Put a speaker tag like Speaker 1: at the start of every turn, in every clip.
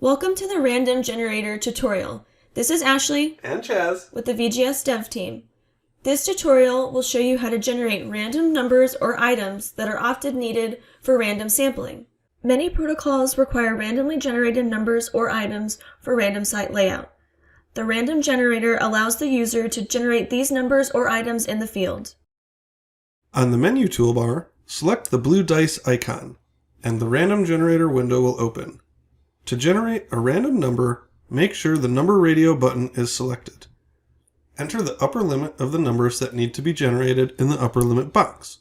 Speaker 1: Welcome to the Random Generator tutorial. This is Ashley
Speaker 2: and Chaz
Speaker 1: with the VGS dev team. This tutorial will show you how to generate random numbers or items that are often needed for random sampling. Many protocols require randomly generated numbers or items for random site layout. The random generator allows the user to generate these numbers or items in the field.
Speaker 2: On the menu toolbar, select the blue dice icon, and the random generator window will open. To generate a random number, make sure the number radio button is selected. Enter the upper limit of the numbers that need to be generated in the upper limit box.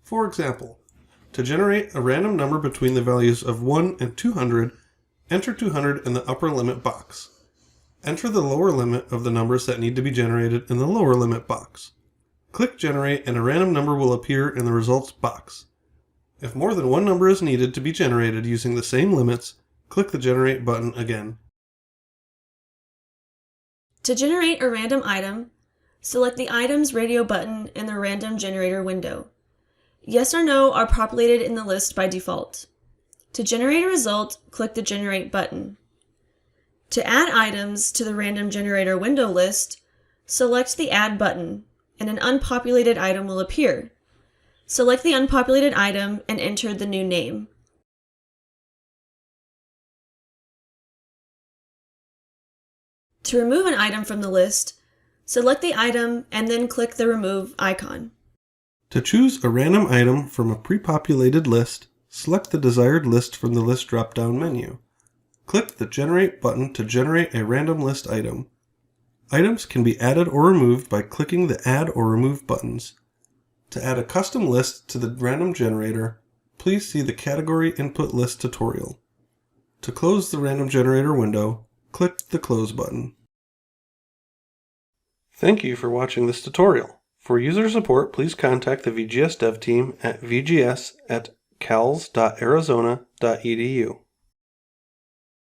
Speaker 2: For example, to generate a random number between the values of 1 and 200, enter 200 in the upper limit box. Enter the lower limit of the numbers that need to be generated in the lower limit box. Click Generate and a random number will appear in the results box. If more than one number is needed to be generated using the same limits, click the Generate button again.
Speaker 1: To generate a random item, select the Items radio button in the Random Generator window. Yes or No are populated in the list by default. To generate a result, click the Generate button. To add items to the Random Generator window list, select the Add button, and an unpopulated item will appear. Select the unpopulated item and enter the new name. To remove an item from the list, select the item and then click the Remove icon.
Speaker 2: To choose a random item from a pre-populated list, select the desired list from the List drop-down menu. Click the Generate button to generate a random list item. Items can be added or removed by clicking the Add or Remove buttons. To add a custom list to the random generator, please see the Category Input List tutorial. To close the random generator window, click the Close button. Thank you for watching this tutorial. For user support, please contact the VGS dev team at vgs.arizona.edu.